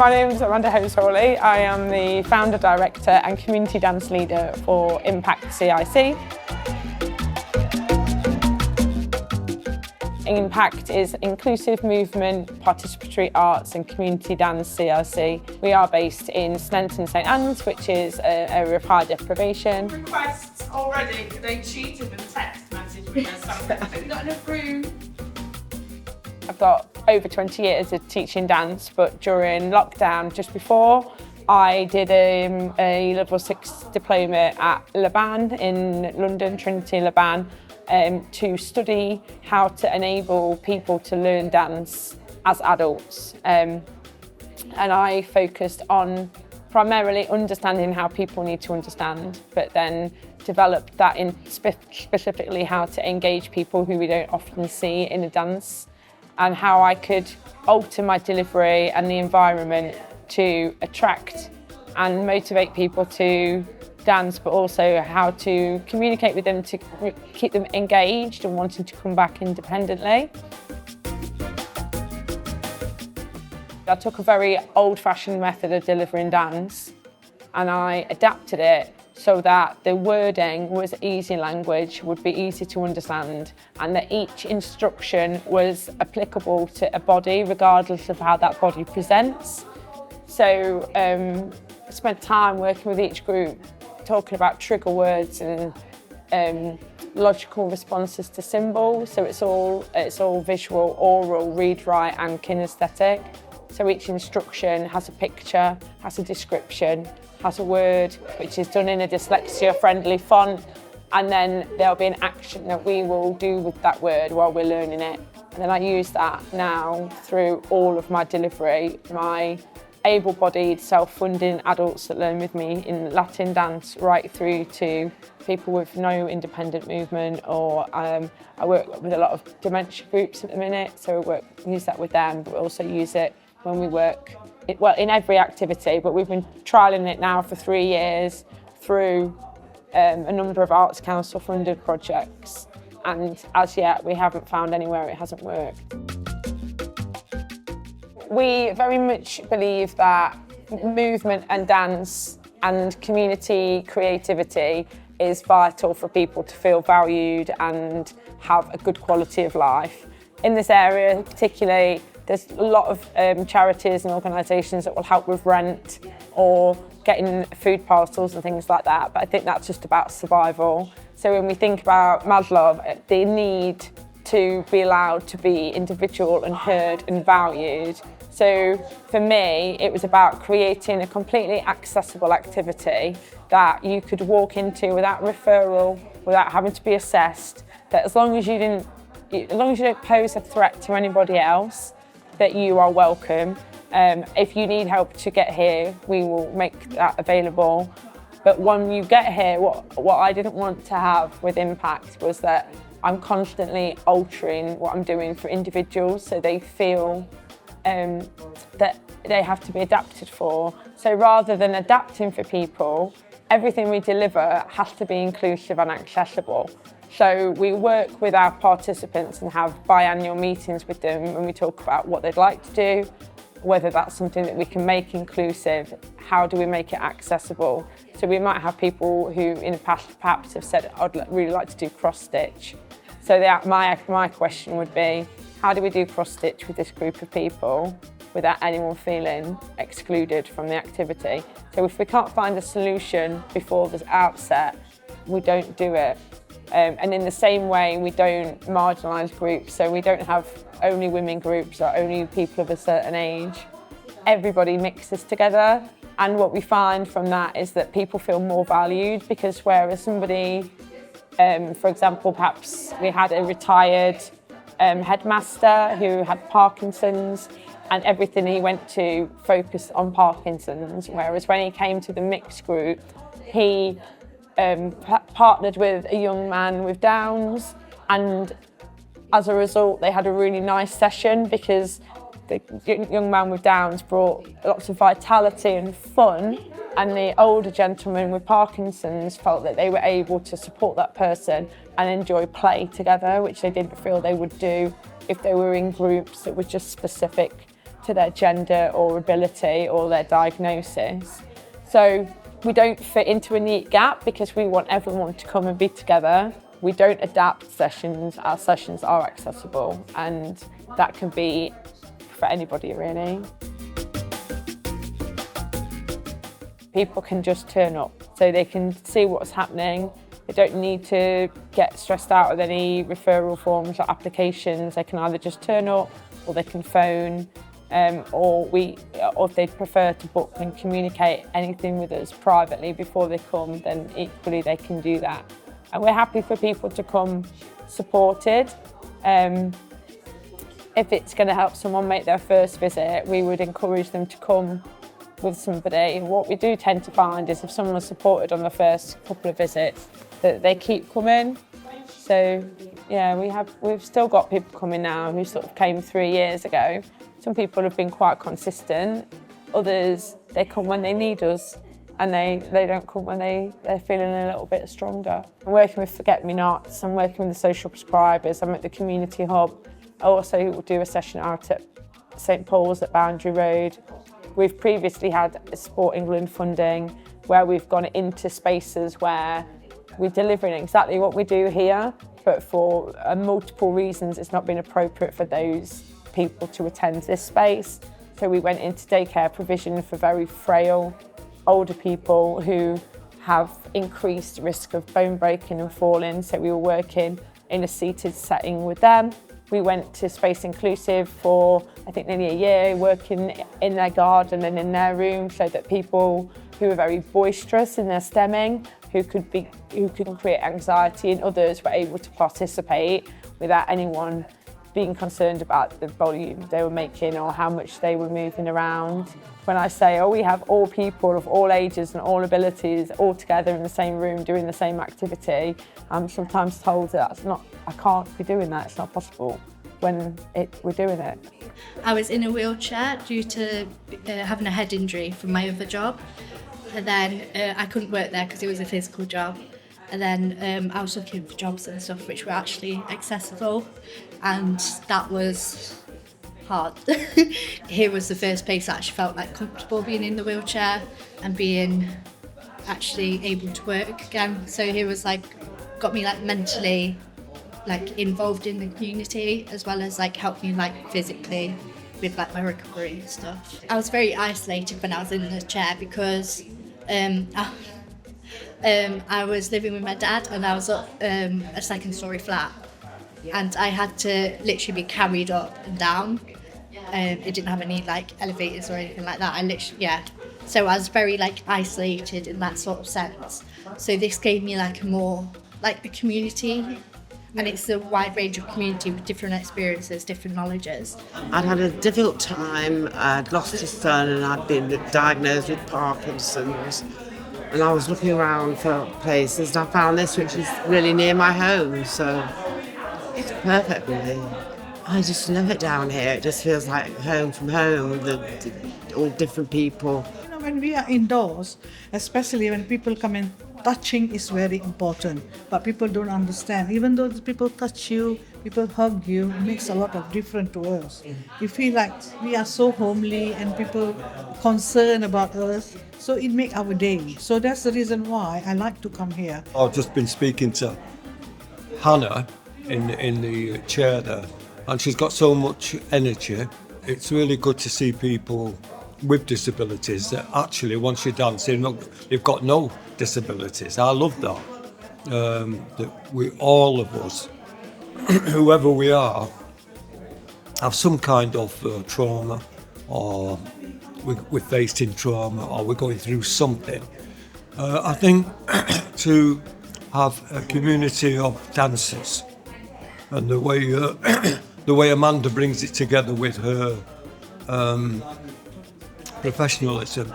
My name is Hose-Hawley. I am the founder, director and community dance leader for IMPACD CIC. IMPACD is Inclusive Movement, Participatory Arts and Community Dance CIC. We are based in Sneinton St Anne's, which is an area of high deprivation. Requests already, they cheated and text messaged me or something. Have you got enough room? I've got over 20 years of teaching dance, but during lockdown, just before, I did a level 6 diploma at Laban in London, Trinity Laban, to study how to enable people to learn dance as adults. And I focused on primarily understanding how people need to understand, but then developed that in specifically how to engage people who we don't often see in a dance, and how I could alter my delivery and the environment to attract and motivate people to dance, but also how to communicate with them to keep them engaged and wanting to come back independently. I took a very old-fashioned method of delivering dance and I adapted it so that the wording was easy language, would be easy to understand, and that each instruction was applicable to a body regardless of how that body presents. So I spent time working with each group, talking about trigger words and logical responses to symbols. So it's all visual, oral, read, write and kinesthetic. So each instruction has a picture, has a description, has a word, which is done in a dyslexia-friendly font, and then there'll be an action that we will do with that word while we're learning it. And then I use that now through all of my delivery. My able-bodied, self-funding adults that learn with me in Latin dance, right through to people with no independent movement, or I work with a lot of dementia groups at the minute, so use that with them, but we also use it when we work, in every activity, but we've been trialling it now for 3 years through a number of Arts Council funded projects, and as yet we haven't found anywhere it hasn't worked. We very much believe that movement and dance and community creativity is vital for people to feel valued and have a good quality of life. In this area particularly, there's a lot of charities and organisations that will help with rent or getting food parcels and things like that, but I think that's just about survival. So when we think about Maslow, the need to be allowed to be individual and heard and valued. So for me, it was about creating a completely accessible activity that you could walk into without referral, without having to be assessed, that as long as you don't pose a threat to anybody else, that you are welcome. If you need help to get here, we will make that available. But when you get here, what I didn't want to have with IMPACD was that I'm constantly altering what I'm doing for individuals so they feel that they have to be adapted for. So rather than adapting for people, everything we deliver has to be inclusive and accessible. So we work with our participants and have biannual meetings with them when we talk about what they'd like to do, whether that's something that we can make inclusive, how do we make it accessible. So we might have people who in the past perhaps have said, I'd really like to do cross-stitch. So my question would be, how do we do cross-stitch with this group of people without anyone feeling excluded from the activity? So if we can't find a solution before the outset, we don't do it. And in the same way, we don't marginalise groups, so we don't have only women groups or only people of a certain age. Everybody mixes together, and what we find from that is that people feel more valued, because whereas somebody, for example, perhaps we had a retired headmaster who had Parkinsons, and everything he went to focused on Parkinsons, whereas when he came to the mixed group, he partnered with a young man with Downs, and as a result they had a really nice session because the young man with Downs brought lots of vitality and fun, and the older gentleman with Parkinsons felt that they were able to support that person and enjoy play together, which they didn't feel they would do if they were in groups that were just specific to their gender or ability or their diagnosis. So we don't fit into a neat gap because we want everyone to come and be together. We don't adapt sessions, our sessions are accessible, and that can be for anybody really. People can just turn up, so they can see what's happening. They don't need to get stressed out with any referral forms or applications. They can either just turn up or they can phone, or if they'd prefer to book and communicate anything with us privately before they come, then equally they can do that. And we're happy for people to come supported. If it's going to help someone make their first visit, we would encourage them to come with somebody. What we do tend to find is if someone's supported on the first couple of visits, that they keep coming. So yeah, we've still got people coming now who sort of came 3 years ago. Some people have been quite consistent. Others, they come when they need us, and they don't come when they're feeling a little bit stronger. I'm working with Forget-Me-Nots, I'm working with the social prescribers, I'm at the community hub. I also will do a session out at St Paul's at Boundary Road. We've previously had Sport England funding where we've gone into spaces where we're delivering exactly what we do here, but for multiple reasons it's not been appropriate for those people to attend this space. So we went into daycare provision for very frail older people who have increased risk of bone breaking and falling, so we were working in a seated setting with them. We went to Space Inclusive for I think nearly a year, working in their garden and in their room, so that people who are very boisterous in their stemming, who can create anxiety in others, were able to participate without anyone being concerned about the volume they were making or how much they were moving around. When I say, we have all people of all ages and all abilities all together in the same room doing the same activity, I'm sometimes told that I can't be doing that, it's not possible when we're doing it. I was in a wheelchair due to having a head injury from my other job, and then I couldn't work there because it was a physical job. And then I was looking for jobs and stuff which were actually accessible, and that was hard. Here was the first place I actually felt like comfortable being in the wheelchair and being actually able to work again. So here was got me mentally involved in the community, as well as helped me physically with my recovery and stuff. I was very isolated when I was in the chair because I was living with my dad, and I was up a second-storey flat, and I had to literally be carried up and down. It didn't have any elevators or anything like that. So I was very isolated in that sort of sense. So this gave me a more a community, and it's a wide range of community with different experiences, different knowledges. I'd had a difficult time. I'd lost a son, and I'd been diagnosed with Parkinsons. And I was looking around for places, and I found this, which is really near my home, so it's perfect, really. I just love it down here. It just feels like home from home, all different people. When we are indoors, especially when people come in, touching is very important, but people don't understand. Even though the people touch you, people hug you, it makes a lot of difference to us. We feel like we are so homely and people concerned about us, so it makes our day. So that's the reason why I like to come here. I've just been speaking to Hannah in the chair there, and she's got so much energy. It's really good to see people with disabilities that actually, once you're dancing, you've got no disabilities. I love that. That we, all of us, whoever we are, have some kind of trauma, or we're facing trauma, or we're going through something. I think to have a community of dancers, and the way Amanda brings it together with her professionalism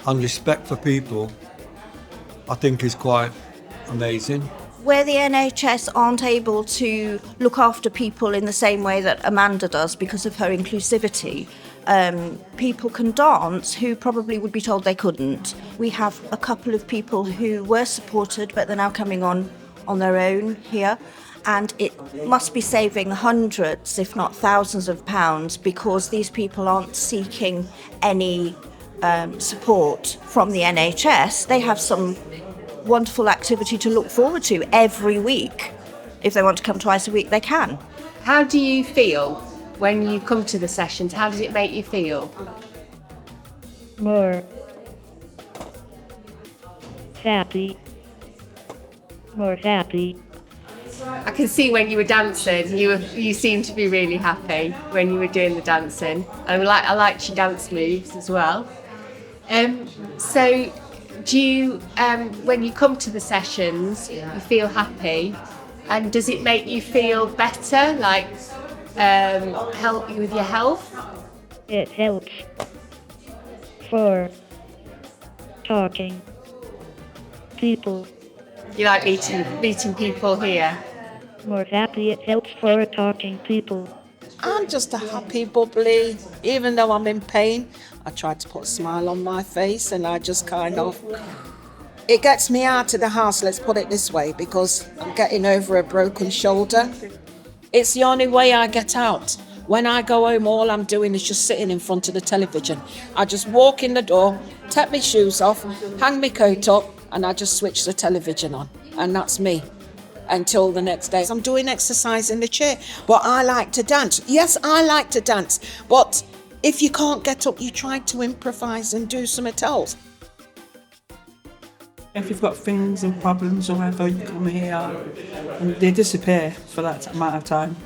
and respect for people, I think is quite amazing. Where the NHS aren't able to look after people in the same way that Amanda does because of her inclusivity, people can dance who probably would be told they couldn't. We have a couple of people who were supported, but they're now coming on on their own here. And it must be saving hundreds, if not thousands of pounds, because these people aren't seeking any support from the NHS. They have some wonderful activity to look forward to every week. If they want to come twice a week, they can. How do you feel when you come to the sessions? How does it make you feel? More happy. More happy. I can see when you were dancing, you seemed to be really happy when you were doing the dancing. And I liked your dance moves as well. So do you, when you come to the sessions, you feel happy? And does it make you feel better, like help you with your health? It helps for talking people. You like meeting people here? More happy, it helps for talking people. I'm just a happy, bubbly, even though I'm in pain, I try to put a smile on my face and I just kind of, it gets me out of the house, let's put it this way, because I'm getting over a broken shoulder. It's the only way I get out. When I go home, all I'm doing is just sitting in front of the television. I just walk in the door, take my shoes off, hang my coat up, and I just switch the television on. And that's me until the next day. I'm doing exercise in the chair, but I like to dance. Yes, I like to dance, but if you can't get up, you try to improvise and do something else. If you've got things and problems or whatever, you come here and they disappear for that amount of time.